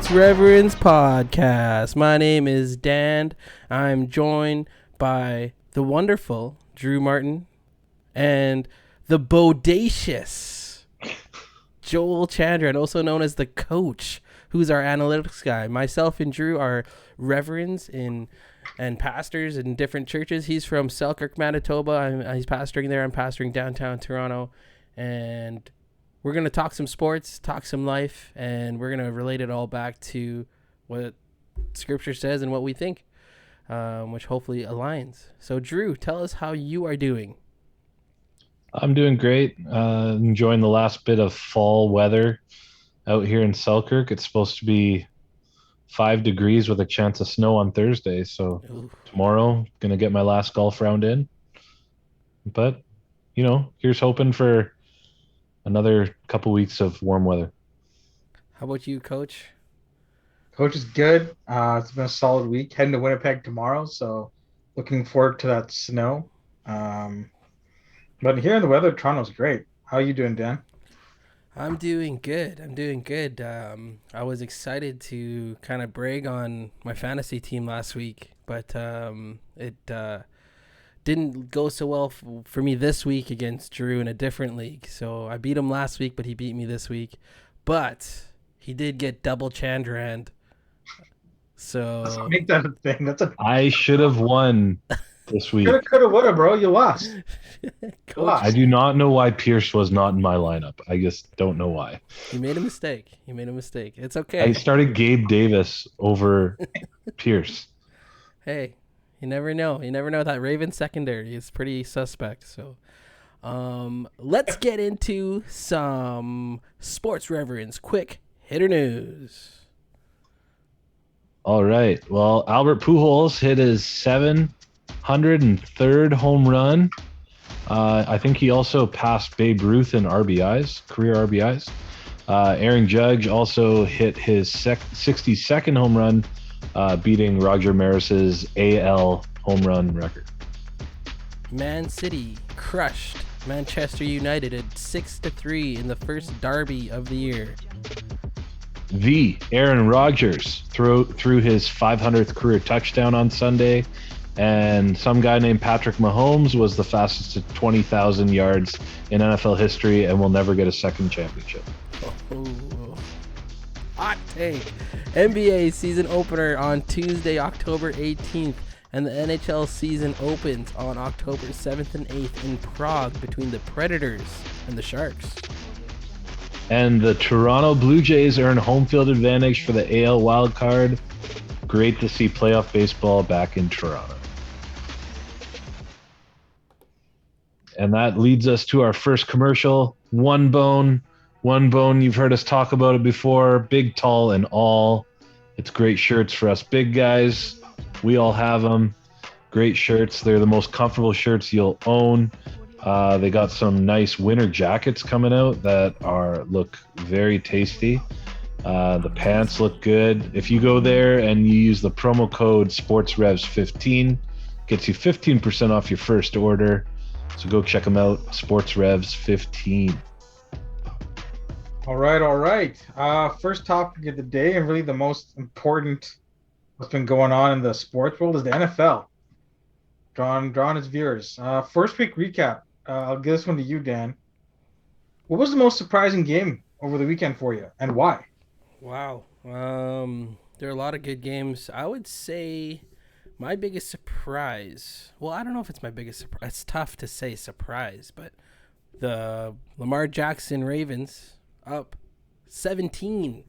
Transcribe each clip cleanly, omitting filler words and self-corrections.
Sports Reverends podcast. My name is Dan. I'm joined by the wonderful Drew Martin and the bodacious Joel Chandran, also known as the coach, who's our analytics guy. Myself and Drew are reverends and pastors in different churches. He's from Selkirk, Manitoba. He's pastoring there. I'm pastoring downtown Toronto. And we're going to talk some sports, talk some life, and we're going to relate it all back to what Scripture says and what we think, which hopefully aligns. So, Drew, tell us how you are doing. I'm doing great. Enjoying the last bit of fall weather out here in Selkirk. It's supposed to be 5 degrees with a chance of snow on Thursday. So Ooh. tomorrow, gonna get my last golf round in. But, here's hoping for another couple weeks of warm weather. How about you, Coach? Coach is good. It's been a solid week. Heading to Winnipeg tomorrow, so looking forward to that snow. But here in the weather, Toronto's great. How are you doing, Dan? I'm doing good. I was excited to kind of brag on my fantasy team last week, but it didn't go so well for me this week against Drew in a different league. So I beat him last week, but he beat me this week. But he did get double Chandrand. So Let's make that a thing. I should have won this week. Coulda, woulda, bro. You lost. Coach, I do not know why Pierce was not in my lineup. I just don't know why. you made a mistake. It's I okay. started Gabe Davis over Pierce. Hey, you never know. That Raven secondary is pretty suspect. So, let's get into some Sports Reverends quick hitter news. All right. Well, Albert Pujols hit his 703rd home run. I think he also passed Babe Ruth in RBIs, career RBIs. Aaron Judge also hit his 62nd home run, beating Roger Maris's AL home run record. Man City crushed Manchester United at 6-3 in the first derby of the year. Aaron Rodgers threw his 500th career touchdown on Sunday, and some guy named Patrick Mahomes was the fastest to 20,000 yards in NFL history and will never get a second championship. Oh, hot take. NBA season opener on Tuesday, October 18th, and the NHL season opens on October 7th and 8th in Prague between the Predators and the Sharks. And the Toronto Blue Jays earn home field advantage for the AL wildcard. Great to see playoff baseball back in Toronto. And that leads us to our first commercial. One Bone, you've heard us talk about it before. Big, tall, and all. It's great shirts for us big guys. We all have them. Great shirts. They're the most comfortable shirts you'll own. They got some nice winter jackets coming out that look very tasty. The pants look good. If you go there and you use the promo code SportsRevs15, gets you 15% off your first order. So go check them out, SportsRevs15. All right. First topic of the day, and really the most important what's been going on in the sports world, is the NFL. Drawing its viewers. First week recap. I'll give this one to you, Dan. What was the most surprising game over the weekend for you, and why? Wow. There are a lot of good games. I would say my biggest surprise. Well, I don't know if it's my biggest surprise. It's tough to say surprise, but the Lamar Jackson Ravens up 17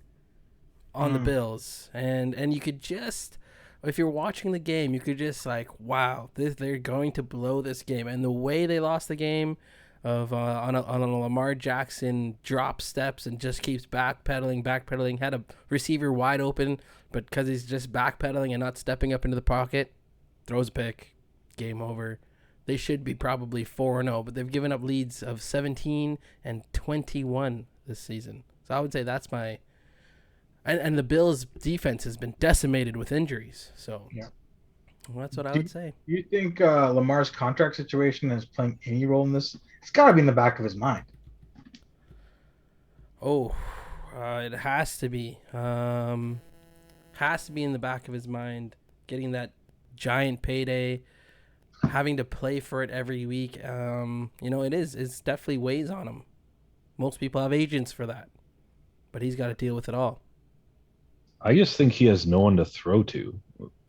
on the Bills, and you could just, if you're watching the game, you could just like, wow, they're going to blow this game. And the way they lost the game of on a Lamar Jackson drop steps and just keeps backpedaling, had a receiver wide open, but because he's just backpedaling and not stepping up into the pocket, throws a pick, game over. They should be probably 4-0, but they've given up leads of 17 and 21 this season. So I would say that's my... And the Bills' defense has been decimated with injuries. So Yeah. Well, that's what I would say. Do you think Lamar's contract situation is playing any role in this? It's got to be in the back of his mind. Oh, it has to be. has to be in the back of his mind, getting that giant payday, having to play for it every week. It's definitely weighs on him. Most people have agents for that, but he's got to deal with it all. I just think he has no one to throw to.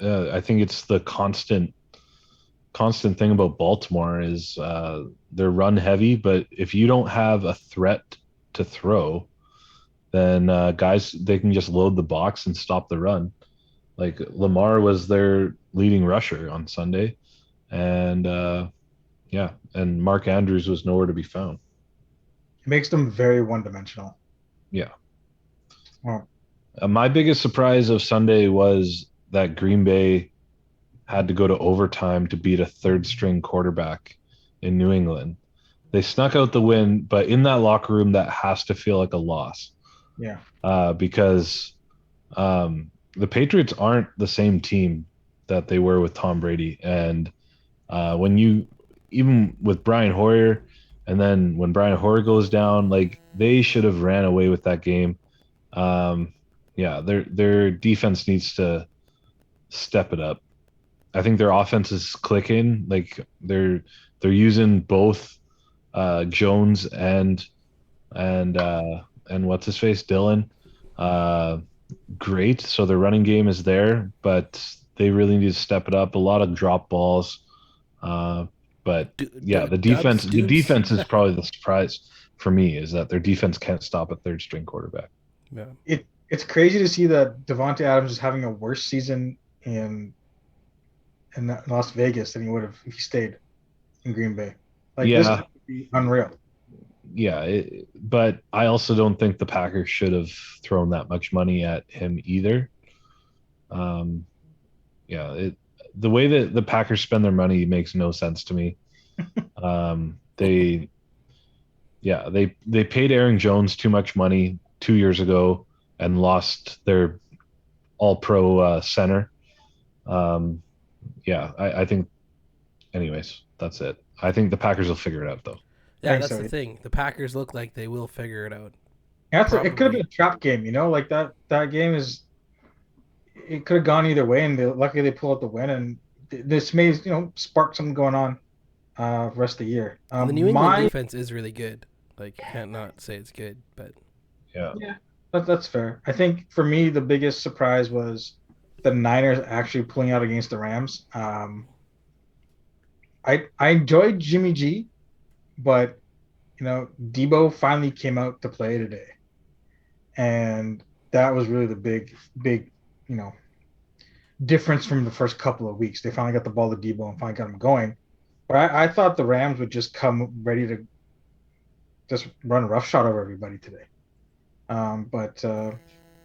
I think it's the constant thing about Baltimore is they're run heavy, but if you don't have a threat to throw, then guys they can just load the box and stop the run. Like Lamar was their leading rusher on Sunday, and and Mark Andrews was nowhere to be found. It makes them very one-dimensional. Yeah. Well, My biggest surprise of Sunday was that Green Bay had to go to overtime to beat a third string quarterback in New England. They snuck out the win, but in that locker room, that has to feel like a loss. yeah. Because the Patriots aren't the same team that they were with Tom Brady. And even with Brian Hoyer, and then when Brian Hoyer goes down, like they should have ran away with that game. Their defense needs to step it up. I think their offense is clicking. Like they're using both Jones and what's his face Dylan. Great. So their running game is there, but they really need to step it up. A lot of drop balls. But the defense is probably the surprise for me is that their defense can't stop a third string quarterback. Yeah. It's crazy to see that Devontae Adams is having a worse season in Las Vegas than he would have if he stayed in Green Bay. This would be unreal. Yeah, but I also don't think the Packers should have thrown that much money at him either. The way that the Packers spend their money makes no sense to me. They paid Aaron Jones too much money 2 years ago and lost their all-pro center. I think. Anyways, that's it. I think the Packers will figure it out though. Yeah, that's the thing. The Packers look like they will figure it out. It could have been a trap game, like that game is. It could have gone either way, and luckily they pull out the win, and this may spark something going on the rest of the year. The New England defense is really good. Like, can't not say it's good, but yeah, that's fair. I think for me the biggest surprise was the Niners actually pulling out against the Rams. I enjoyed Jimmy G, but Debo finally came out to play today, and that was really the big difference from the first couple of weeks. They finally got the ball to Debo and finally got him going. But I thought the Rams would just come ready to just run roughshod over everybody today, but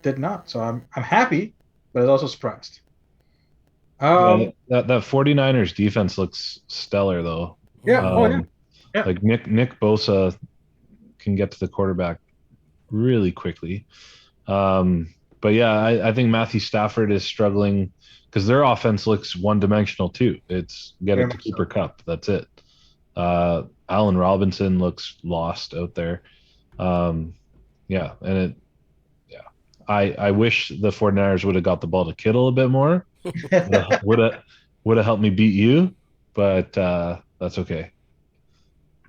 did not. So I'm happy, but I was also surprised. That 49ers defense looks stellar though. Yeah. Like Nick Bosa can get to the quarterback really quickly. But yeah, I think Matthew Stafford is struggling because their offense looks one-dimensional too. It's get it to Cooper Kupp. That's it. Allen Robinson looks lost out there. I wish the 49ers would have got the ball to Kittle a bit more. would have helped me beat you, but that's okay.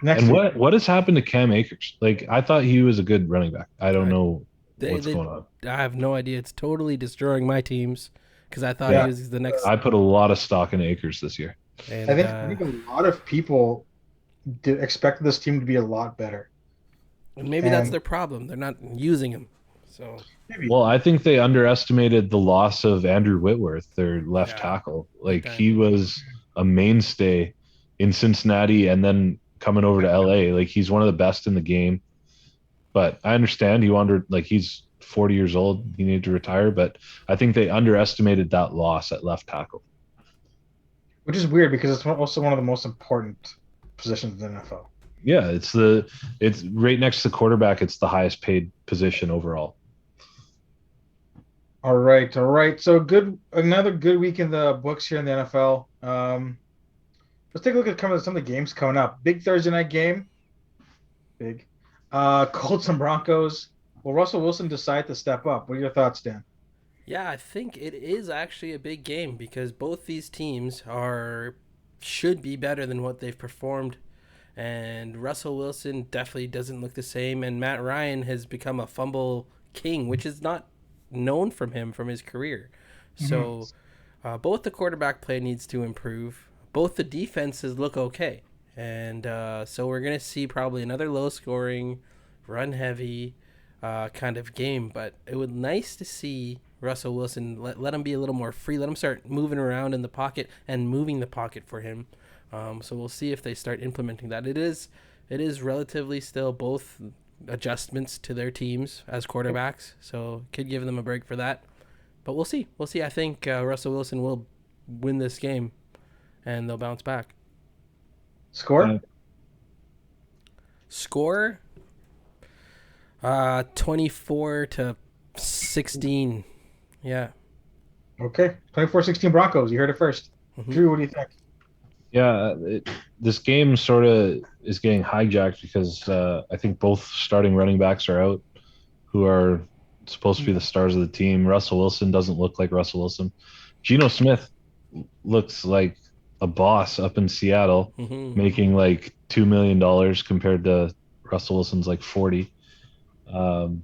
What has happened to Cam Akers? Like I thought he was a good running back. I don't know what's going on. I have no idea. It's totally destroying my teams because I thought he was the next. I put a lot of stock in Akers this year. And I think a lot of people expected this team to be a lot better. And maybe that's their problem. They're not using him. So. Well, I think they underestimated the loss of Andrew Whitworth, their left tackle. Like he was a mainstay in Cincinnati and then coming over to LA. Like he's one of the best in the game. But I understand he wanted, like he's 40 years old. He needed to retire, but I think they underestimated that loss at left tackle. Which is weird because it's also one of the most important positions in the NFL. Yeah, it's right next to quarterback. It's the highest paid position overall. All right. So another good week in the books here in the NFL. Let's take a look at some of the games coming up. Big Thursday night game. Big. Colts and Broncos. Will Russell Wilson decide to step up? What are your thoughts, Dan? Yeah, I think it is actually a big game because both these teams are should be better than what they've performed, and Russell Wilson definitely doesn't look the same, and Matt Ryan has become a fumble king, which is not known from him from his career. Hmm. So both the quarterback play needs to improve. Both the defenses look okay, and so we're gonna see probably another low scoring, run heavy kind of game. But it would nice to see Russell Wilson let him be a little more free. Let him start moving around in the pocket and moving the pocket for him. So we'll see if they start implementing that. It is relatively still both adjustments to their teams as quarterbacks, so could give them a break for that. But we'll see. We'll see. I think Russell Wilson will win this game, and they'll bounce back. Score? Yeah. Score 24-16. Yeah. Okay. 24-16 Broncos. You heard it first. Hmm. Drew, what do you think? Yeah, this game sort of is getting hijacked because I think both starting running backs are out, who are supposed to be the stars of the team. Russell Wilson doesn't look like Russell Wilson. Geno Smith looks like a boss up in Seattle, Hmm. making like $2 million compared to Russell Wilson's like 40. Um,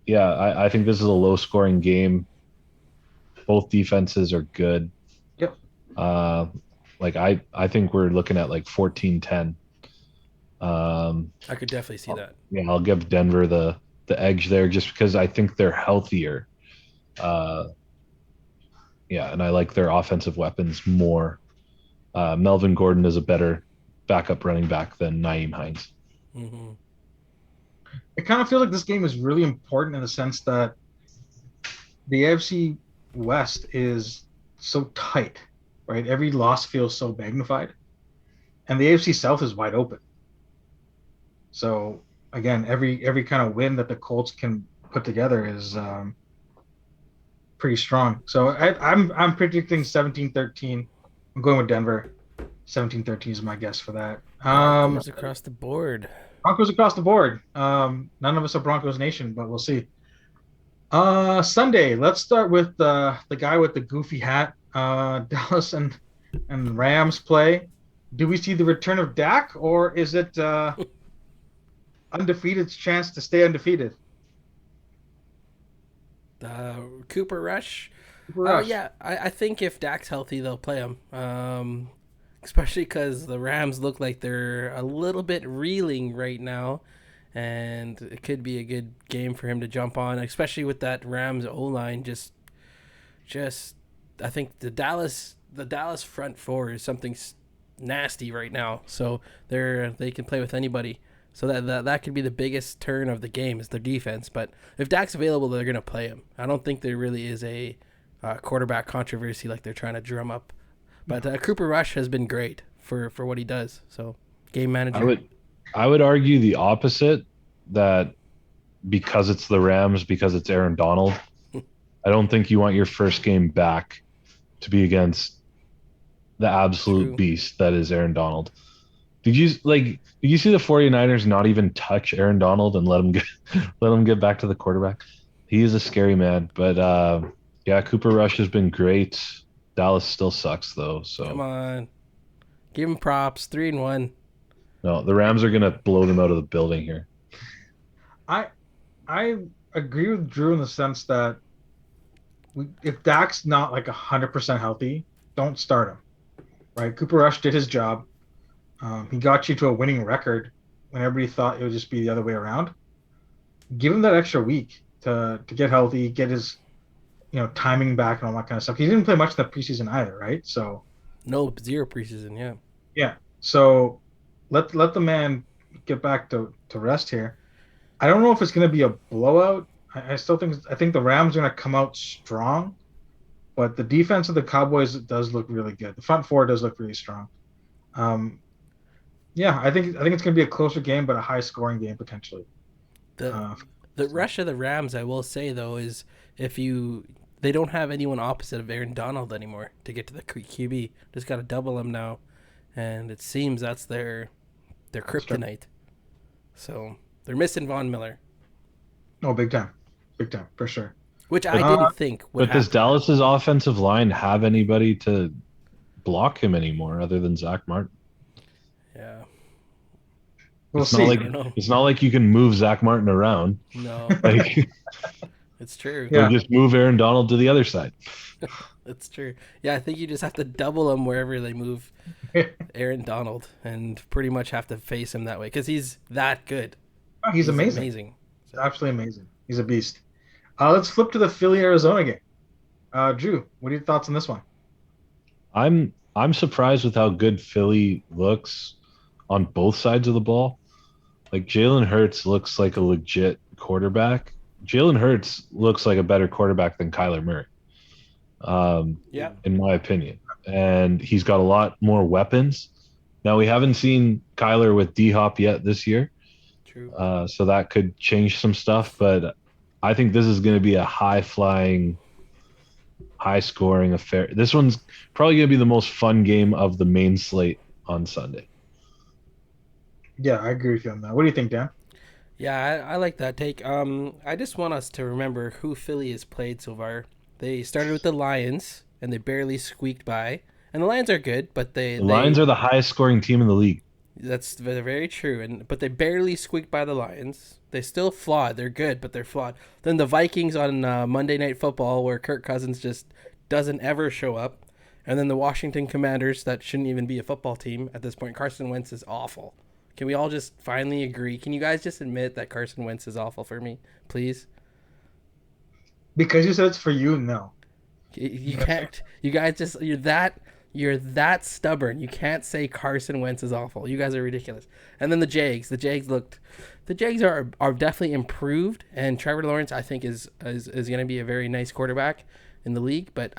yeah, I think this is a low scoring game. Both defenses are good. Yep. Uh, I think we're looking at like 14-10. Um, I could definitely see that. yeah, I'll give Denver the edge there just because I think they're healthier. Uh, yeah, and I like their offensive weapons more. Melvin Gordon is a better backup running back than Naeem Hines. Hmm. I kind of feel like this game is really important in the sense that the AFC West is so tight, right? Every loss feels so magnified, and the AFC South is wide open. So again, every kind of win that the Colts can put together is pretty strong. So I'm predicting 17-13. I'm going with Denver. 17-13 is my guess for that. Broncos across the board. Broncos across the board. None of us are Broncos Nation, but we'll see. Sunday. Let's start with the guy with the goofy hat. Dallas and Rams play. Do we see the return of Dak, or is it undefeated's chance to stay undefeated? Cooper Rush. Cooper Rush. Yeah, I think if Dak's healthy, they'll play him. Especially because the Rams look like they're a little bit reeling right now, and it could be a good game for him to jump on, especially with that Rams O line. Just, I think the Dallas front four is something nasty right now. So they can play with anybody. So that could be the biggest turn of the game is their defense. But if Dak's available, they're gonna play him. I don't think there really is a quarterback controversy like they're trying to drum up. But Cooper Rush has been great for what he does. So game I manager. would I would argue the opposite that because it's the Rams, because it's Aaron Donald, I don't think you want your first game back to be against the absolute True. beast that is Aaron Donald. Did you see the 49ers not even touch Aaron Donald and let him get let him get back to the quarterback? He is a scary man, but yeah, Cooper Rush has been great. Dallas still sucks though, Come so on, give him props. 3-1. no, the Rams are gonna blow them out of the building here. I I agree with Drew in the sense that if Dak's not like 100% healthy, don't start him. Right? Cooper Rush did his job. He got you to a winning record when everybody thought it would just be the other way around. Give him that extra week to get healthy, get his timing back and all that kind of stuff. He didn't play much in the preseason either, right? So No, zero preseason. Yeah. yeah. So let the man get back to rest here. I don't know if it's going to be a blowout. I still think the Rams are going to come out strong, but the defense of the Cowboys does look really good. The front four does look really strong. Um, yeah, I think it's going to be a closer game, but a high scoring game potentially. The Uh, the rush of the Rams, I will say though, is if you they don't have anyone opposite of Aaron Donald anymore to get to the QB. Just got to double him now, and it seems that's their that's true. kryptonite. So they're missing Von Miller. Oh, big time for sure. which I But, didn't think would but does happen. Dallas's offensive line have anybody to block him anymore other than Zach Martin? Yeah, We'll It's not see. I like don't know. it's not like you can move Zach Martin around. No, Like it's true. they'll Yeah. just move Aaron Donald to the other side. It's true. Yeah, I think you just have to double them wherever they move Aaron Donald, and pretty much have to face him that way because he's that good. He's amazing. Amazing. He's absolutely amazing. He's a beast. Let's flip to the Philly Arizona game. Drew, what are your thoughts on this one? I'm surprised with how good Philly looks on both sides of the ball. Like Jalen Hurts looks like a legit quarterback. Jalen Hurts looks like a better quarterback than Kyler Murray, Yeah, in my opinion. And he's got a lot more weapons. Now we haven't seen Kyler with D Hop yet this year, true. so that could change some stuff. But I think this is going to be a high flying, high scoring affair. This one's probably going to be the most fun game of the main slate on Sunday. Yeah, I agree with you on that. What do you think, Dan? Yeah, I like that take. I just want us to remember who Philly has played so far. They started with the Lions, and they barely squeaked by. And the Lions are good, but The Lions are the highest scoring team in the league. that's very true. But they barely squeaked by the Lions. They still flawed. They're good, but they're flawed. Then the Vikings on Monday Night Football, where Kirk Cousins just doesn't ever show up. And then the Washington Commanders, that shouldn't even be a football team at this point. Carson Wentz is awful. Can we all just finally agree? Can you guys just admit that Carson Wentz is awful for me, please? Because you said it's for you, no. You can't. You guys just you're that stubborn. You can't say Carson Wentz is awful. You guys are ridiculous. And then the Jags. The Jags are definitely improved, and Trevor Lawrence I think is going to be a very nice quarterback in the league, but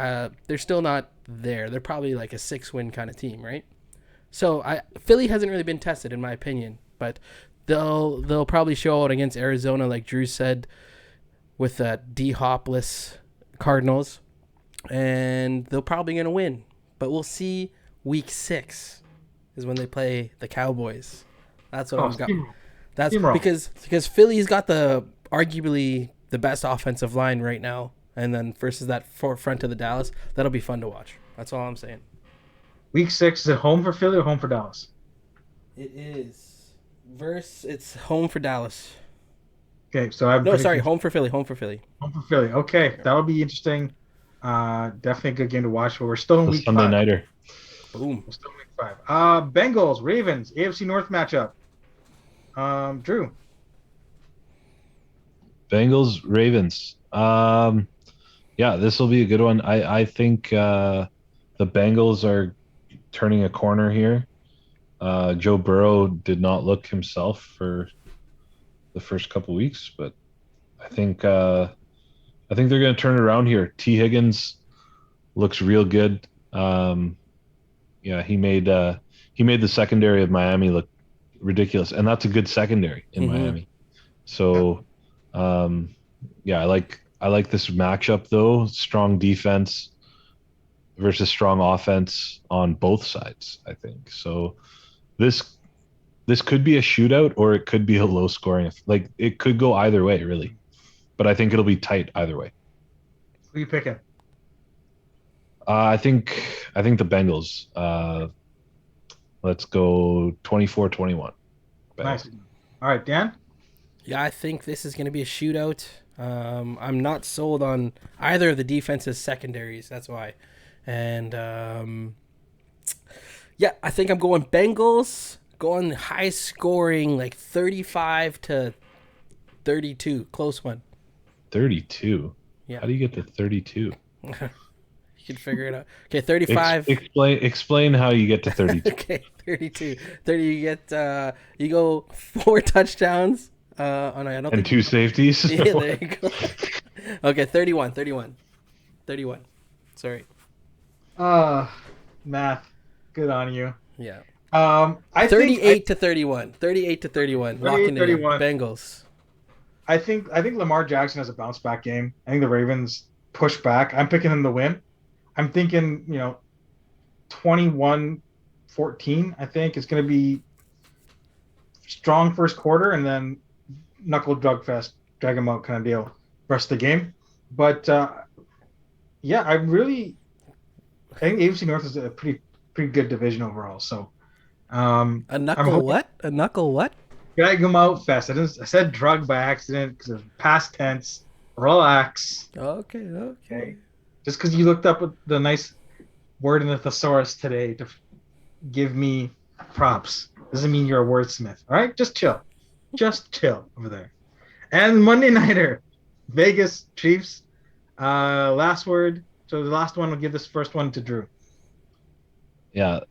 they're still not there. They're probably like a 6-win kind of team, right? So Philly hasn't really been tested in my opinion, but they'll probably show out against Arizona, like Drew said, with that D-Hopless Cardinals, and they're probably going to win. But we'll see. Week 6 is when they play the Cowboys. That's what I've got. That's because Philly's got the arguably the best offensive line right now, and then versus that front of the Dallas, that'll be fun to watch. That's all I'm saying. Week 6, is it home for Philly or home for Dallas? It is. It's home for Dallas. Okay, so I'm home for Philly. Home for Philly. Home for Philly. Okay, that'll be interesting. Definitely a good game to watch. But we're still in week Sunday 5. nighter. Boom. We're still in week 5. Bengals, Ravens, AFC North matchup. Drew. Bengals, Ravens. Yeah, this will be a good one. I think the Bengals are turning a corner here. Joe Burrow did not look himself for the first couple weeks, but I think they're going to turn it around here. T. Higgins looks real good. Yeah, he made the secondary of Miami look ridiculous, and that's a good secondary in Miami. So, yeah, I like this matchup though. Strong defense versus strong offense on both sides, I think. So this could be a shootout or it could be a low scoring. Like it could go either way, really. But I think it'll be tight either way. Who are you picking? I think the Bengals. Let's go 24-21. Nice. All right, Dan? Yeah, I think this is going to be a shootout. I'm not sold on either of the defense's secondaries. That's why. And yeah, I think I'm going Bengals. Going high scoring, like 35-32. Close one. 32. Yeah. How do you get to 32? You can figure it out. Okay, 35. Explain how you get to 32. Okay, 32. 30. You get you go 4 touchdowns. I don't And think 2 safeties. Yeah, there you go. Okay, 31. Sorry. Math. Good on you. Yeah. I 38 to 31. 38 to 31. Locking it in. 31. Bengals. I think Lamar Jackson has a bounce back game. I think the Ravens push back. I'm picking them to win. I'm thinking, 21-14. I think it's going to be strong first quarter and then knuckle drag fest, drag them out kind of deal. Rest of the game. But yeah, I think AFC North is a pretty good division overall. So A I'm knuckle hoping what? A knuckle what? drag them out fest. I said drug by accident because it's past tense. Relax. Okay, Okay. okay. Just because you looked up the nice word in the thesaurus today to give me props doesn't mean you're a wordsmith. All right, just chill. Just chill over there. And Monday Nighter, Vegas Chiefs. Last word. So the last one will give this first one to Drew. Yeah,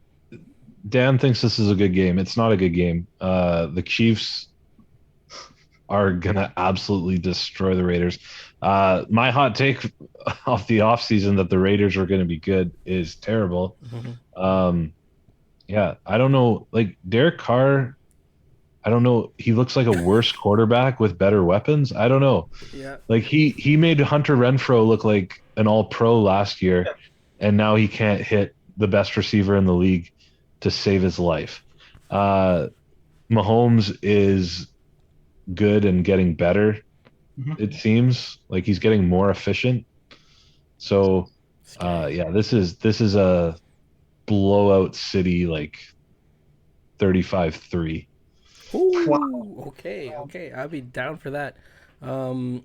Dan thinks this is a good game. It's not a good game. The Chiefs are gonna absolutely destroy the Raiders. My hot take off the offseason that the Raiders were going to be good is terrible. Mhm. Um, yeah, I don't know. Like Derek Carr, I don't know. He looks like a worse quarterback with better weapons. I don't know. Yeah. Like he made Hunter Renfro look like an all pro last year, and now he can't hit the best receiver in the league to save his life. Uh, Mahomes is good and getting better. Mhm. It seems like he's getting more efficient. So, Scary. yeah, this is a blowout city like 35-3. Wow. Ooh, okay, okay. I'll be down for that. Um,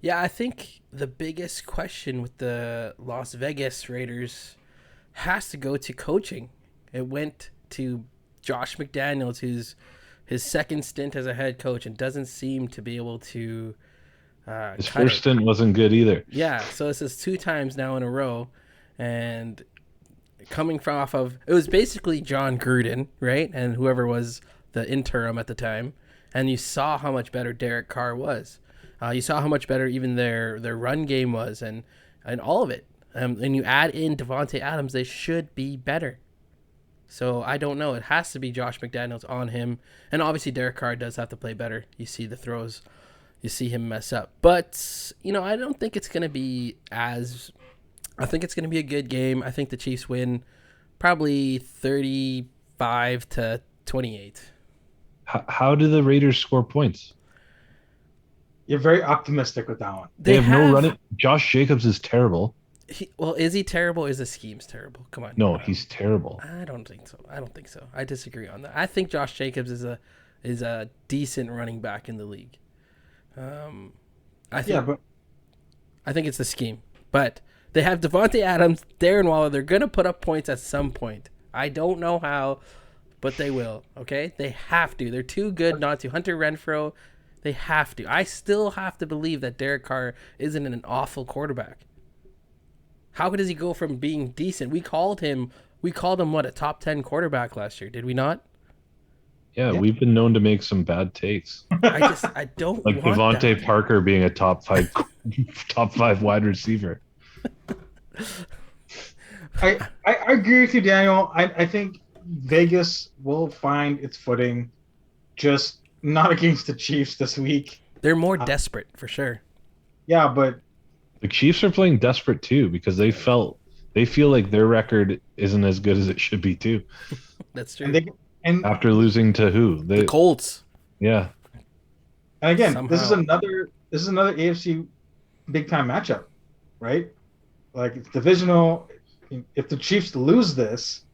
yeah, I think the biggest question with the Las Vegas Raiders has to go to coaching. It went to Josh McDaniels, who's his second stint as a head coach, and doesn't seem to be able to His cut first it. stint wasn't good either. Yeah, so this is two times now in a row, and coming from off of it was basically John Gruden, right, and whoever was the interim at the time, and you saw how much better Derek Carr was. You saw how much better even their run game was, and all of it. And you add in Devonte Adams, they should be better. So I don't know. It has to be Josh McDaniels on him, and obviously Derek Carr does have to play better. You see the throws, you see him mess up, but I don't think it's gonna be as. I think it's gonna be a good game. I think the Chiefs win, probably 35-28. How do the Raiders score points? You're very optimistic with that one. They They have no have. running. Josh Jacobs is terrible. Well, is he terrible? Is the scheme's terrible? Come on. No, he's terrible. I don't think so. I don't think so. I disagree on that. I think Josh Jacobs is a decent running back in the league. Um, I Yeah, think but I think it's the scheme, but they have Devonte Adams, Darren Waller. They're gonna put up points at some point. I don't know how, but they will. Okay, they have to. They're too good not to. Hunter Renfro, they have to. I still have to believe that Derek Carr isn't an awful quarterback. How does he go from being decent? We called him. We called him what, a top 10 quarterback last year? Did we not? Yeah, yeah. we've been known to make some bad takes, I don't like want that. Devontae Parker being a top five top five wide receiver. I agree with you, Daniel. I think Vegas will find its footing, just not against the Chiefs this week. They're more Uh, desperate for sure. yeah, but The Chiefs are playing desperate too because they feel like their record isn't as good as it should be too. That's and true. they and After losing to who? The They Colts yeah. and again, somehow. this is another AFC big time matchup, right? Like it's divisional. If the Chiefs lose this,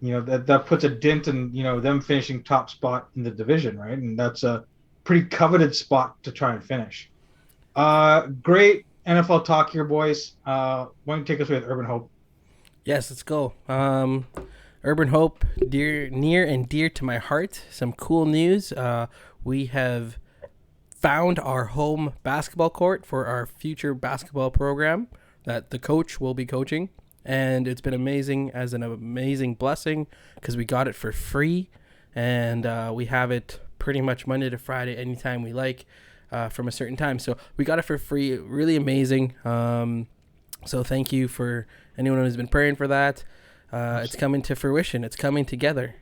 that puts a dent in them finishing top spot in the division, right? And that's a pretty coveted spot to try and finish. Great NFL talk here, boys. Why don't you take us away with Urban Hope? Yes, let's go. Urban Hope, near and dear to my heart. Some cool news. We have found our home basketball court for our future basketball program that the coach will be coaching. And it's been amazing, as an amazing blessing, because we got it for free. And we have it pretty much Monday to Friday, anytime we like, from a certain time. So we got it for free. Really amazing. So thank you for anyone who's been praying for that. It's coming to fruition. It's coming together.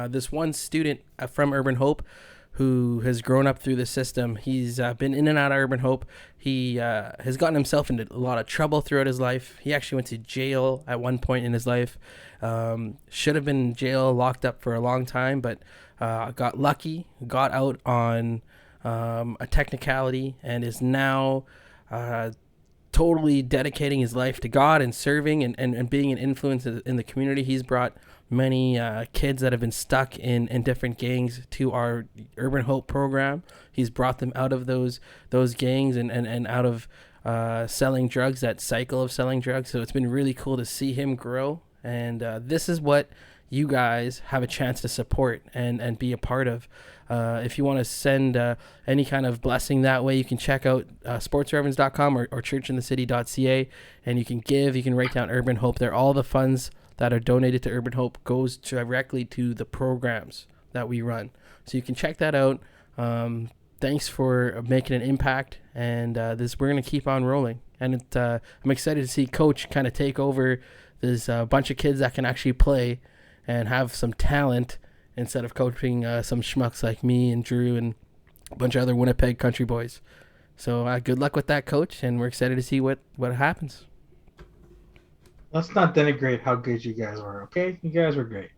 This one student from Urban Hope who has grown up through the system, he's been in and out of Urban Hope. He has gotten himself into a lot of trouble throughout his life. He actually went to jail at one point in his life. Should have been in jail, locked up for a long time, but got lucky, got out on a technicality, and is now totally dedicating his life to God and serving and being an influence in the community. He's brought many kids that have been stuck in different gangs to our Urban Hope program. He's brought them out of those gangs and out of selling drugs, that cycle of selling drugs. So it's been really cool to see him grow. And this is what you guys have a chance to support and be a part of. If you want to send any kind of blessing that way, you can check out sportsreverends.com or churchinthecity.ca, and you can give. You can write down Urban Hope. They're all the funds that are donated to Urban Hope goes directly to the programs that we run. So you can check that out. Thanks for making an impact, and we're going to keep on rolling. And I'm excited to see Coach kind of take over. There's a bunch of kids that can actually play and have some talent instead of coaching some schmucks like me and Drew and a bunch of other Winnipeg country boys. So good luck with that, Coach, and we're excited to see what happens. Let's not denigrate how good you guys were, okay? You guys were great.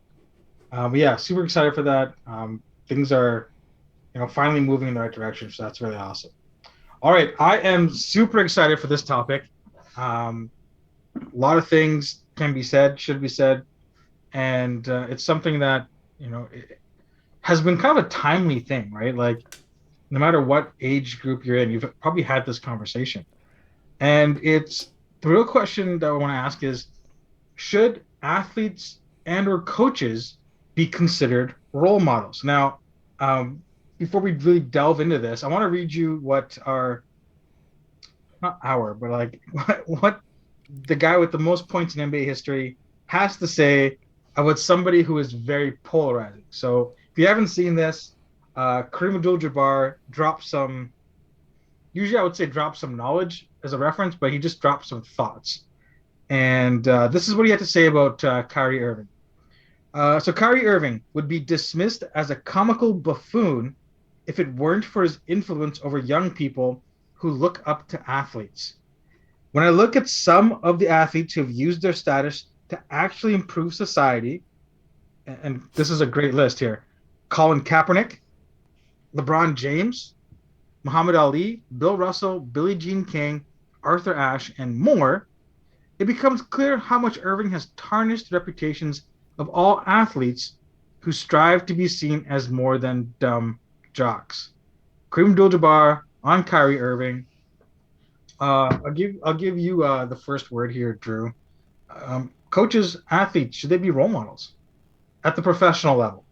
But yeah, super excited for that. Things are, finally moving in the right direction, so that's really awesome. All right, I am super excited for this topic. A lot of things can be said, should be said, and it's something that it has been kind of a timely thing, right? Like, no matter what age group you're in, you've probably had this conversation, and it's the real question that I want to ask is: should athletes and/or coaches be considered role models? Now, before we really delve into this, I want to read you what but like what the guy with the most points in NBA history has to say about somebody who is very polarizing. So if you haven't seen this, Kareem Abdul-Jabbar dropped some. Usually, I would say drop some knowledge as a reference, but he just dropped some thoughts. And this is what he had to say about Kyrie Irving. So Kyrie Irving would be dismissed as a comical buffoon if it weren't for his influence over young people who look up to athletes. When I look at some of the athletes who have used their status to actually improve society, and this is a great list here: Colin Kaepernick, LeBron James, Muhammad Ali, Bill Russell, Billie Jean King, Arthur Ashe, and more, it becomes clear how much Irving has tarnished the reputations of all athletes who strive to be seen as more than dumb jocks. Kareem Abdul-Jabbar on Kyrie Irving. I'll give you the first word here, Drew. Coaches, athletes, should they be role models at the professional level?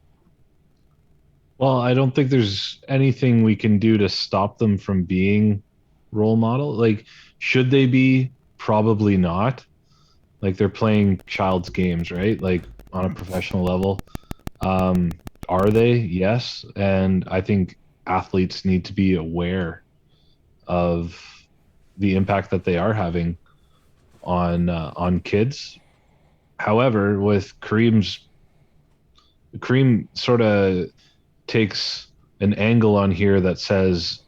Well, I don't think there's anything we can do to stop them from being role model. Like, should they be? Probably not. Like, they're playing child's games, right? Like, on a professional level. Um, are they? Yes. And I think athletes need to be aware of the impact that they are having on kids. However, with Kareem sort of takes an angle on here that says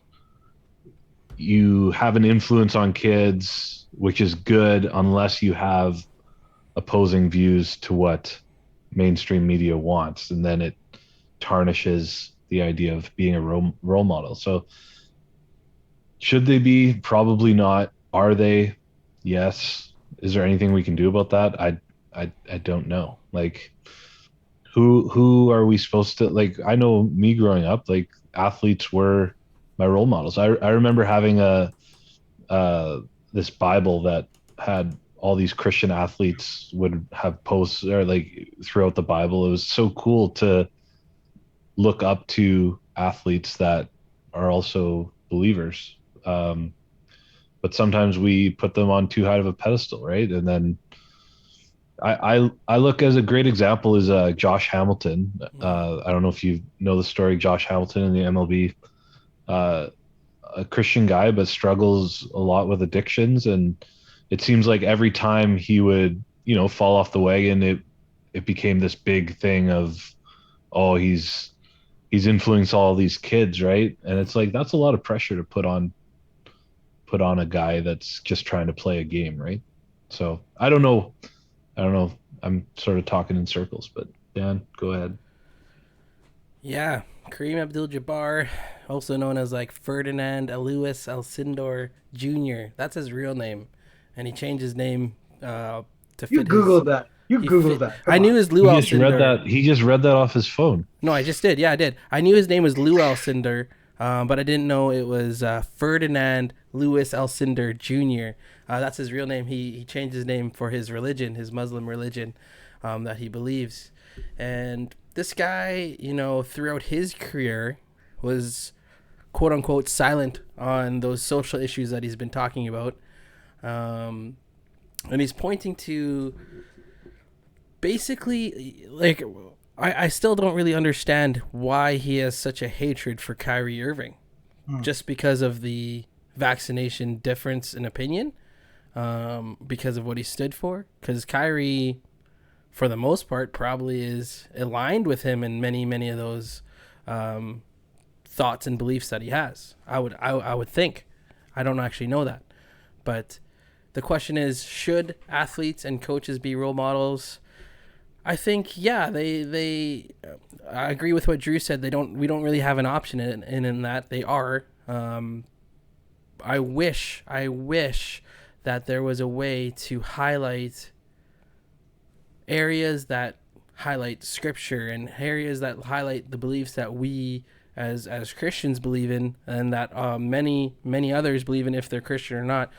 you have an influence on kids, which is good unless you have opposing views to what mainstream media wants, and then it tarnishes the idea of being a role model. So should they be? Probably not. Are they? Yes. Is there anything we can do about that? I don't know. Like, who are we supposed to, like? I know me growing up, like, athletes were my role models. I remember having this Bible that had all these Christian athletes would have posts, or like throughout the Bible. It was so cool to look up to athletes that are also believers. But sometimes we put them on too high of a pedestal, right? And then I look as a great example is Josh Hamilton. I don't know if you know the story. Josh Hamilton in the MLB, a Christian guy, but struggles a lot with addictions. And it seems like every time he would, fall off the wagon, it became this big thing of, oh, he's influenced all these kids, right? And it's like that's a lot of pressure to put on a guy that's just trying to play a game, right? So I don't know. I'm sort of talking in circles, but Dan, go ahead. Yeah, Kareem Abdul-Jabbar, also known as like Ferdinand Louis Alcindor Jr. That's his real name, and he changed his name to You fit his. Googled that. You He Googled fit. that. I Come knew on. his Lou He just read Alcindor. that. He just read that off his phone. No, I just did. Yeah, I did. I knew his name was Lou Alcindor, but I didn't know it was Ferdinand Louis Alcindor Jr. That's his real name. He changed his name for his religion, his Muslim religion that he believes. And this guy, throughout his career was quote unquote silent on those social issues that he's been talking about. And he's pointing to basically like I still don't really understand why he has such a hatred for Kyrie Irving. Just because of the vaccination difference in opinion, because of what he stood for. Because Kyrie, for the most part, probably is aligned with him in many of those thoughts and beliefs that he has. I would think. I don't actually know that, but the question is, should athletes and coaches be role models? I think they I agree with what Drew said. We don't really have an option in that they are. I wish that there was a way to highlight areas that highlight scripture and areas that highlight the beliefs that we as Christians believe in, and that many others believe in, if they're Christian or not.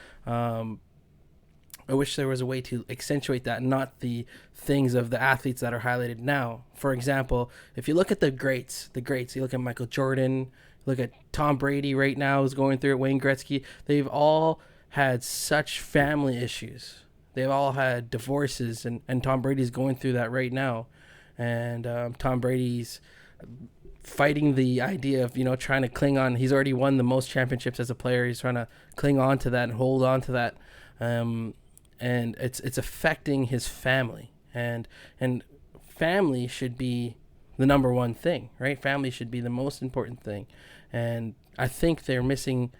I wish there was a way to accentuate that, not the things of the athletes that are highlighted now. For example, if you look at the greats, you look at Michael Jordan, look at Tom Brady right now who's going through it, Wayne Gretzky, they've all had such family issues. They've all had divorces, and Tom Brady's going through that right now. And Tom Brady's fighting the idea of, trying to cling on. He's already won the most championships as a player. He's trying to cling on to that and hold on to that. And it's affecting his family, and family should be the number one thing, right? Family should be the most important thing, and I think they're missing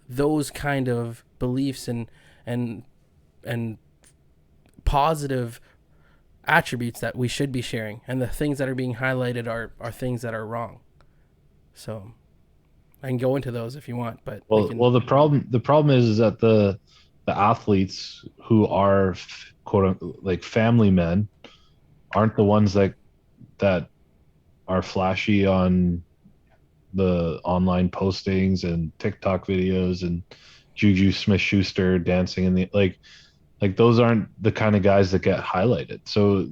those kind of beliefs and positive attributes that we should be sharing, and the things that are being highlighted are things that are wrong. So I can go into those if you want, but the problem is that the athletes who are quote unquote like family men aren't the ones that are flashy on the online postings and TikTok videos and Juju Smith-Schuster dancing in the like those aren't the kind of guys that get highlighted. So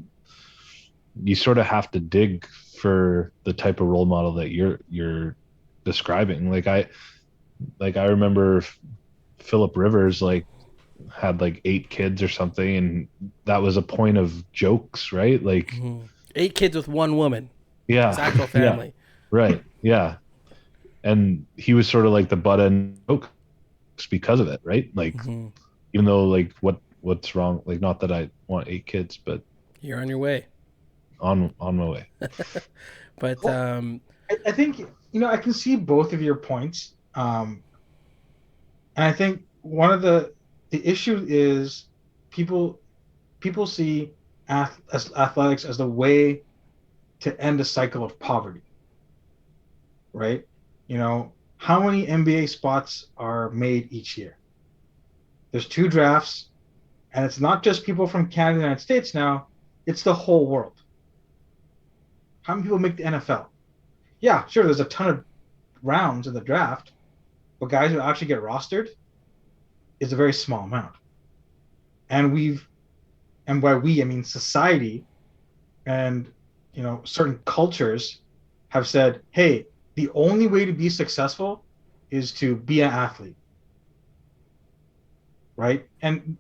you sort of have to dig for the type of role model that you're describing. Like I remember Philip Rivers had 8 kids or something, and that was a point of jokes, right? 8 kids with one woman. Yeah. His actual family. Yeah, right. Yeah. And he was sort of like the butt end jokes because of it, right? Even though what's wrong? Not that I want 8 kids, but you're on your way. On my way. But I think I can see both of your points, and I think one of the issue is people see athletics as the way to end a cycle of poverty, right? How many NBA spots are made each year? There's 2 drafts, and it's not just people from Canada and the United States now, it's the whole world. How many people make the NFL? Yeah, sure, there's a ton of rounds in the draft, but guys who actually get rostered is a very small amount. And by we, I mean society and, certain cultures have said, hey, the only way to be successful is to be an athlete. Right? And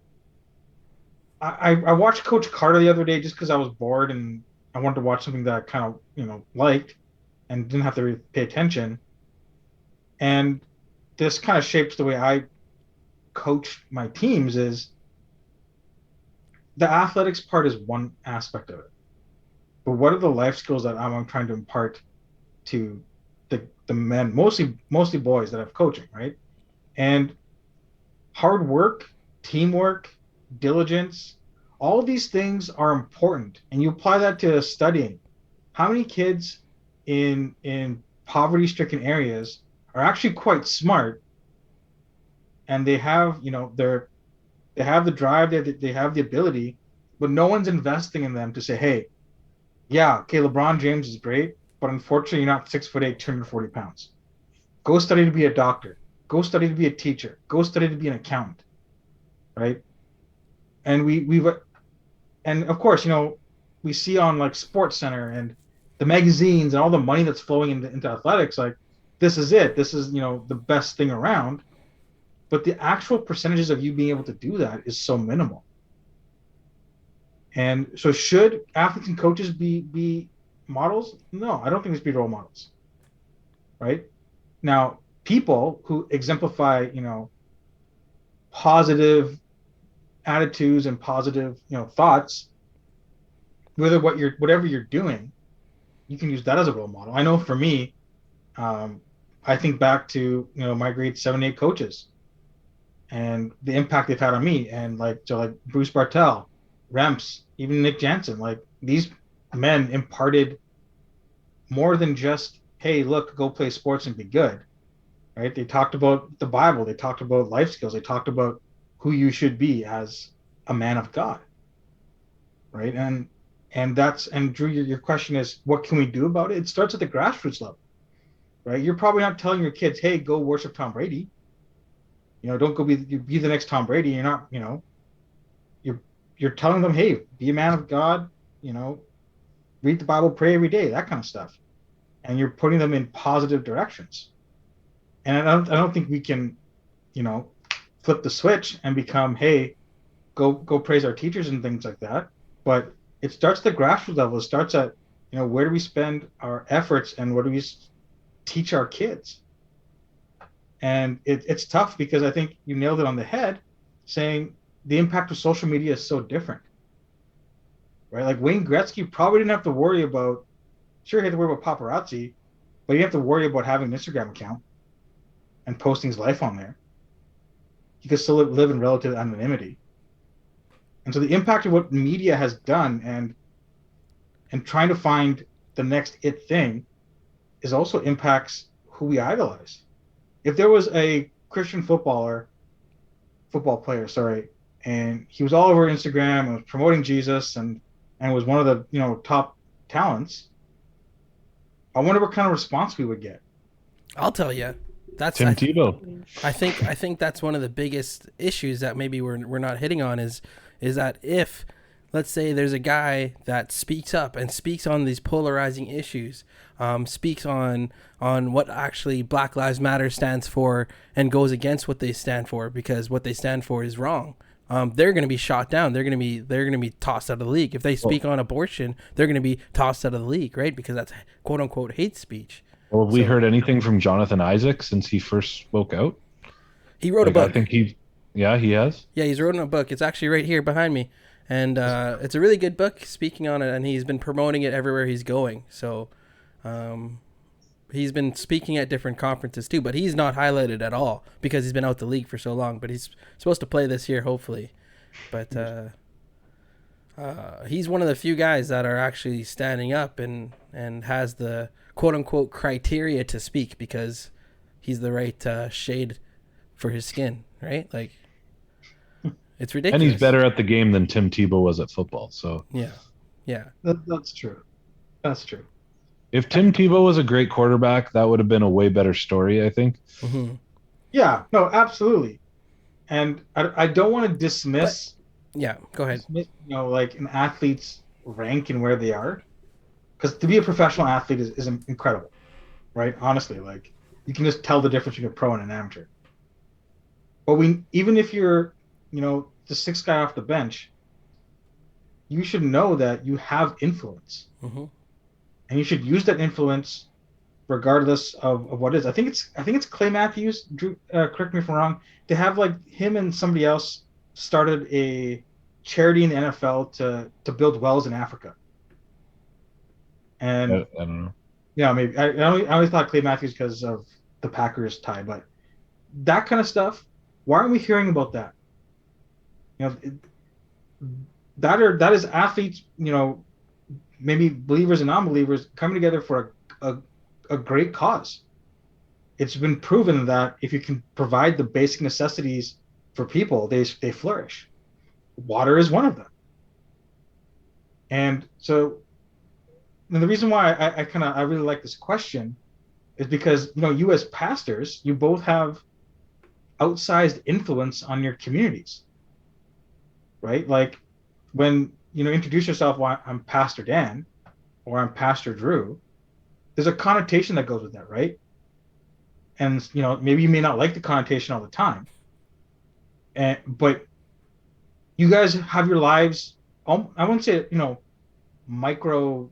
I watched Coach Carter the other day just because I was bored and I wanted to watch something that I kind of, liked and didn't have to really pay attention. And this kind of shapes the way I coach my teams. Is the athletics part is one aspect of it, but what are the life skills that I'm trying to impart to the men, mostly boys that I'm coaching, right? And hard work, teamwork, diligence, all of these things are important, and you apply that to studying. How many kids in poverty-stricken areas are actually quite smart, and they have, they have the drive, they have the ability, but no one's investing in them to say, hey, yeah, okay, LeBron James is great, but unfortunately, you're not 6'8", 240 pounds. Go study to be a doctor. Go study to be a teacher. Go study to be an accountant, right? And we've and of course, we see on like Sports Center and the magazines and all the money that's flowing into athletics, like this is it. This is, the best thing around. But the actual percentages of you being able to do that is so minimal. And so should athletes and coaches be models? No, I don't think they should be role models. Right? Now, people who exemplify, positive attitudes and positive, thoughts, whatever you're doing, you can use that as a role model. I know for me, um, I think back to my grade 7, 8 coaches and the impact they've had on me, and like Bruce Bartel, Remps, even Nick Jansen, like these men imparted more than just, hey, look, go play sports and be good, right? They talked about the Bible, they talked about life skills, they talked about who you should be as a man of God, right? And Drew, your question is, what can we do about it? It starts at the grassroots level, right? You're probably not telling your kids, hey, go worship Tom Brady. Don't go be the next Tom Brady. You're not, you're you're telling them, hey, be a man of God, you know, read the Bible, pray every day, that kind of stuff. And you're putting them in positive directions. And I don't think we can, you know, flip the switch and become, hey, go praise our teachers and things like that. But it starts at the grassroots level. It starts at, where do we spend our efforts and what do we teach our kids? And it's tough because I think you nailed it on the head, saying the impact of social media is so different, right? Like Wayne Gretzky probably didn't have to worry about, sure, he had to worry about paparazzi, but he didn't have to worry about having an Instagram account and posting his life on there. He could still live in relative anonymity. And so the impact of what media has done and trying to find the next it thing is also impacts who we idolize. If there was a Christian football player, sorry, and he was all over Instagram and was promoting Jesus and was one of the top talents, I wonder what kind of response we would get. I'll tell you. That's Tim Tebow. I think that's one of the biggest issues that maybe we're not hitting on is that if, let's say, there's a guy that speaks up and speaks on these polarizing issues, speaks on what actually Black Lives Matter stands for and goes against what they stand for because what they stand for is wrong. They're going to be shot down. They're going to be tossed out of the league. If they speak on abortion, they're going to be tossed out of the league, right? Because that's quote unquote hate speech. Well, have we heard anything from Jonathan Isaac since he first spoke out? He wrote a book. I think he has. Yeah, he's written a book. It's actually right here behind me. And it's a really good book speaking on it, and he's been promoting it everywhere he's going. So he's been speaking at different conferences too, but he's not highlighted at all because he's been out the league for so long. But he's supposed to play this year, hopefully. But he's one of the few guys that are actually standing up and has the quote-unquote criteria to speak because he's the right shade for his skin, right? Like, it's ridiculous. And he's better at the game than Tim Tebow was at football. So yeah. That's true. That's true. If Tim Tebow was a great quarterback, that would have been a way better story, I think. Mm-hmm. Yeah, no, absolutely. And I don't want to dismiss. Yeah, go ahead. Like an athlete's rank and where they are, because to be a professional athlete is incredible, right? Honestly, like you can just tell the difference between a pro and an amateur. But even if you're, the sixth guy off the bench, you should know that you have influence, and you should use that influence regardless of what it is. I think it's Clay Matthews. Drew, correct me if I'm wrong. To have like him and somebody else started a charity in the NFL to build wells in Africa. And I don't know. Yeah, maybe I always thought Clay Matthews because of the Packers tie, but that kind of stuff. Why aren't we hearing about that? That is athletes, maybe believers and non-believers coming together for a, a great cause. It's been proven that if you can provide the basic necessities for people, they flourish. Water is one of them. And so, and the reason why I really like this question is because you as pastors, you both have outsized influence on your communities, right? Like when introduce yourself, well, I'm Pastor Dan or I'm Pastor Drew. There's a connotation that goes with that, right? And maybe you may not like the connotation all the time, but you guys have your lives. I won't say micro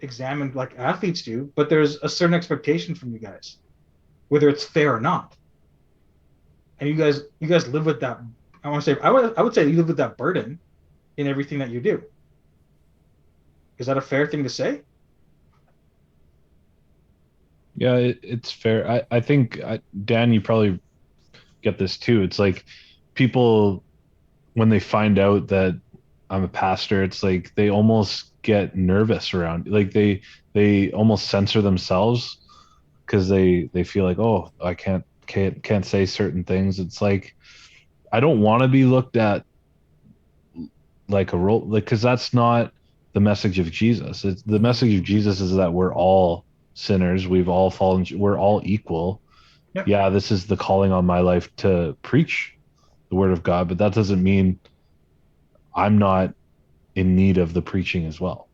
examined like athletes do, but there's a certain expectation from you guys, whether it's fair or not. And you guys live with that. I would say you live with that burden in everything that you do. Is that a fair thing to say? Yeah, it's fair. I think, Dan, you probably get this too. It's like people, when they find out that I'm a pastor, it's like they almost get nervous around. Like they almost censor themselves because they feel like, oh, I can't say certain things. It's like I don't want to be looked at like a role, like, because that's not the message of Jesus. It's the Mhm. message of Jesus is that we're all sinners. We've all fallen. We're all equal. Yeah, Yeah, this is the calling on my life to preach the word of God, but that doesn't mean I'm not in need of the preaching as well.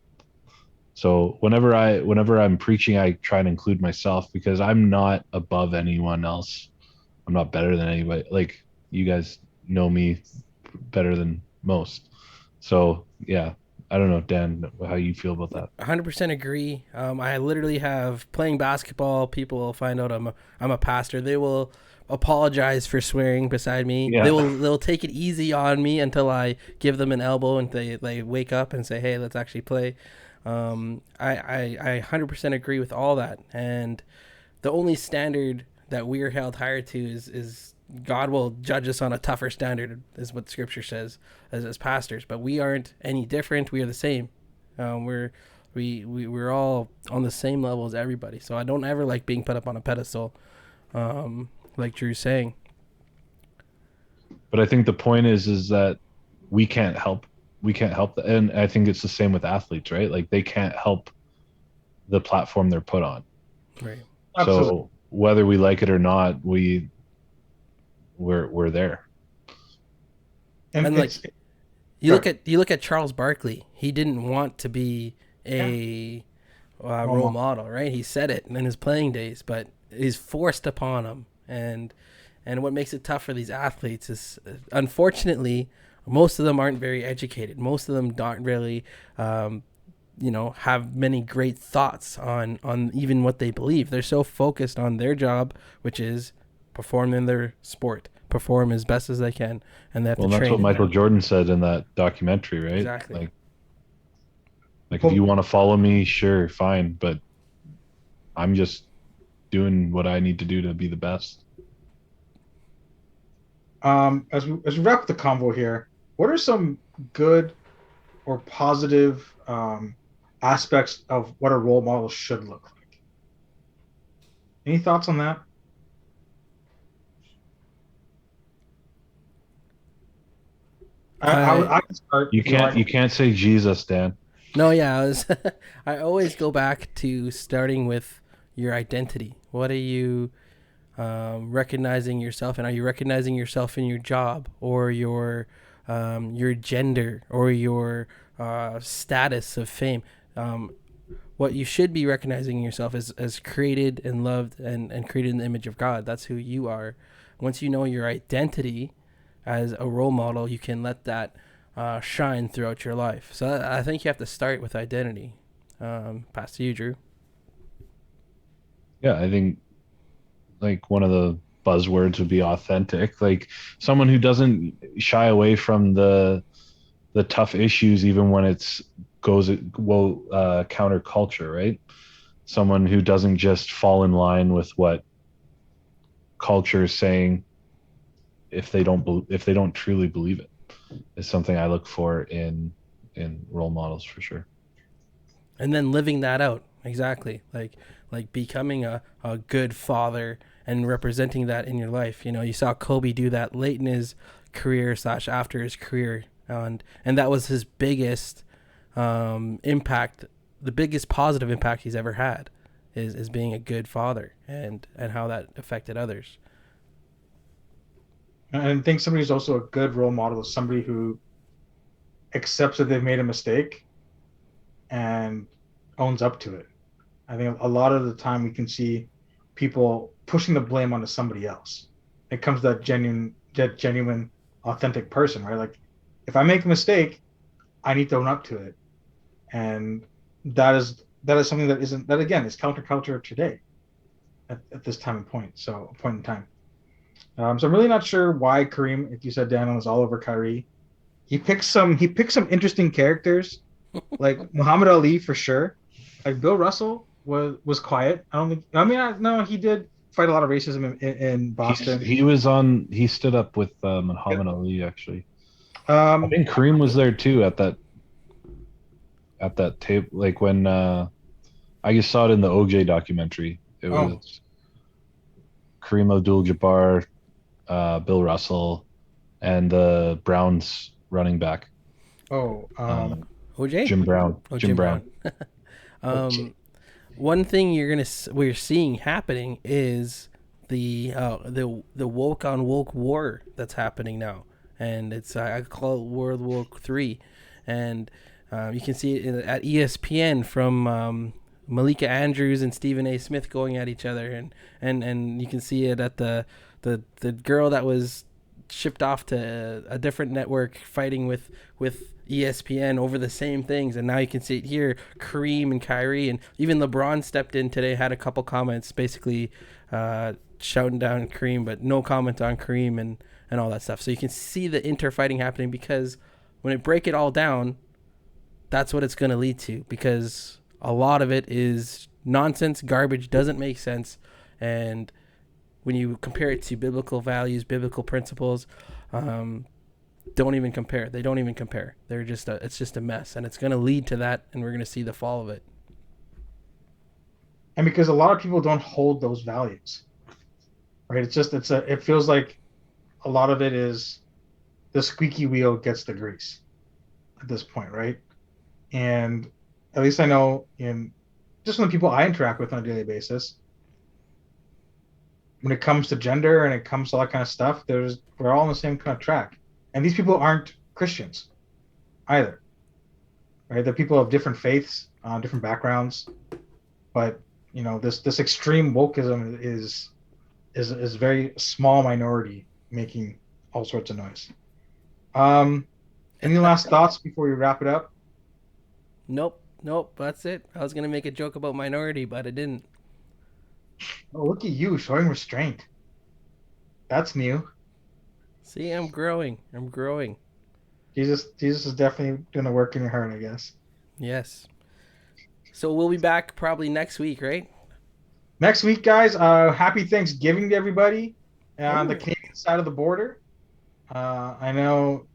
So whenever I'm preaching, I try and include myself because I'm not above anyone else. I'm not better than anybody. Like, you guys know me better than most. So yeah, I don't know, Dan, how you feel about that. 100% agree. I literally have playing basketball. People will find out I'm a pastor. They will apologize for swearing beside me. Yeah. They'll take it easy on me until I give them an elbow and they wake up and say, "Hey, let's actually play." I 100% agree with all that. And the only standard that we're held higher to is God will judge us on a tougher standard, is what Scripture says as pastors. But we aren't any different. We are the same. We're we're all on the same level as everybody. So I don't ever like being put up on a pedestal, like Drew's saying. But I think the point is that we can't help that. And I think it's the same with athletes, right? Like they can't help the platform they're put on. Right. absolutely. So whether we like it or not, we're there. And And like it's good. you look at Charles Barkley. He didn't want to be Yeah, a role Roma. model, right? He said it in his playing days, but he's forced upon him. And what makes it tough for these athletes is, unfortunately, most of them aren't very educated. Most of them don't really, have many great thoughts on even what they believe. They're so focused on their job, which is perform in their sport, perform as best as they can, and they have to Well, that's train what in Michael that. Jordan said in that documentary, right? Exactly. Like if you Well, want to follow me, sure, fine, but I'm just doing what I need to do to be the best. as we wrap up the convo here, what are some good or positive aspects of what a role model should look like? Any thoughts on that? I I can start You if you can't like. you can't say Jesus, Dan. No, yeah, I was. I always go back to starting with your identity. What are you recognizing yourself, and are you recognizing yourself in your job or your gender or your status of fame? Um, what you should be recognizing yourself as created and loved and created in the image of God. That's who you are. Once you know your identity as a role model, you can let that shine throughout your life. So I think you have to start with identity. Pass to you, Drew. Yeah, I think like one of the buzzwords would be authentic. Like someone who doesn't shy away from the tough issues even when it's goes well counterculture, right? Someone who doesn't just fall in line with what culture is saying if they don't truly believe it is something I look for in role models for sure. And then living that out. exactly. Like becoming a good father and representing that in your life. You know, you saw Kobe do that late in his career slash after his career, and that was his biggest impact, the biggest positive impact he's ever had, is being a good father and how that affected others. And I think somebody who's also a good role model is somebody who accepts that they've made a mistake and owns up to it. I think a lot of the time we can see people pushing the blame onto somebody else. It comes to that genuine, authentic person, right? Like, if I make a mistake, I need to own up to it, and that is something that isn't that again is counterculture today at this time and point. So point in time. So I'm really not sure why Kareem, if you said Daniel, is all over Kyrie. He picked some interesting characters like Muhammad Ali for sure. Like Bill Russell was quiet. I don't think. I mean, no, he did fight a lot of racism in Boston. He stood up with Muhammad Ali actually. I Um, think Kareem was there too at that tape, like when I just saw it in the OJ documentary. It oh, was Kareem Abdul-Jabbar, Bill Russell, and the Browns running back, oh, OJ? Jim Brown. Oh, Jim Jim Brown. Brown. OJ. One thing we're seeing happening is the woke on woke war that's happening now, and it's I call it World War III, and you can see it at ESPN from Malika Andrews and Stephen A. Smith going at each other, and you can see it at the girl that was shipped off to a different network fighting with ESPN over the same things, and now you can see it here. Kareem and Kyrie, and even LeBron stepped in today, had a couple comments, basically shouting down Kareem, but no comment on Kareem and all that stuff. So you can see the interfighting happening, because when it break it all down, that's what it's going to lead to, because a lot of it is nonsense, garbage, doesn't make sense, and when you compare it to biblical values, biblical principles, don't even compare. They don't even compare. It's just a mess, and it's going to lead to that, and we're going to see the fall of it. And because a lot of people don't hold those values, right? It feels like a lot of it is the squeaky wheel gets the grease at this point, right? And at least I know in just from the people I interact with on a daily basis, when it comes to gender and it comes to all that kind of stuff, we're all on the same kind of track. And these people aren't Christians either, right? They're people of different faiths, different backgrounds, but this extreme wokeism is very small minority making all sorts of noise. Any last thoughts before we wrap it up? Nope, that's it. I was going to make a joke about minority, but I didn't. Oh, look at you showing restraint. That's new. See, I'm growing. Jesus is definitely doing the work in your heart, I guess. Yes. So we'll be back probably next week, right? Next week, guys. Happy Thanksgiving to everybody on the Oh. Canadian side of the border. I know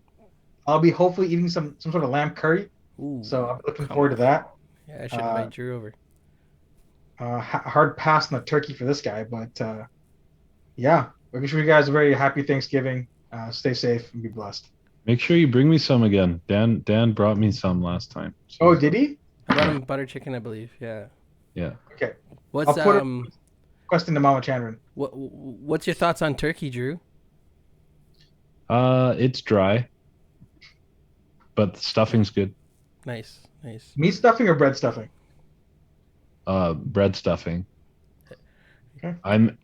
I'll be hopefully eating some sort of lamb curry, Ooh, so I'm looking come forward to on. that. Yeah, I should invite Drew over. Hard pass on the turkey for this guy, but yeah, I wish you guys a very happy Thanksgiving. Stay safe and be blessed. Make sure you bring me some again. Dan brought me some last time. Oh, So did he? I brought him butter chicken, I believe. Yeah. yeah. Okay, What's I'll put a question to Mama Chandran. what's your thoughts on turkey, Drew? It's dry, but the stuffing's good. Nice. Meat stuffing or bread stuffing? Bread stuffing. Okay.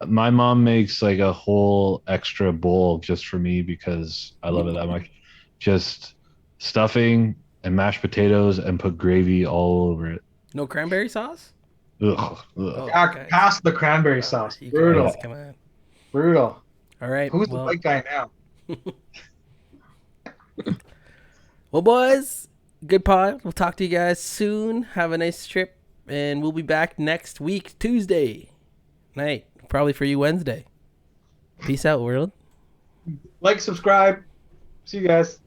My mom makes like a whole extra bowl just for me because I love it that much. Just stuffing and mashed potatoes and put gravy all over it. No cranberry sauce? Ugh, ugh. Oh, guys. Pass the cranberry sauce. You Brutal. guys, come on. Brutal. All right. Who's the white guy now? Well, boys, good pod. We'll talk to you guys soon. Have a nice trip, and we'll be back next week, Tuesday night. Probably for you Wednesday. Peace out, world. Like, subscribe. See you guys.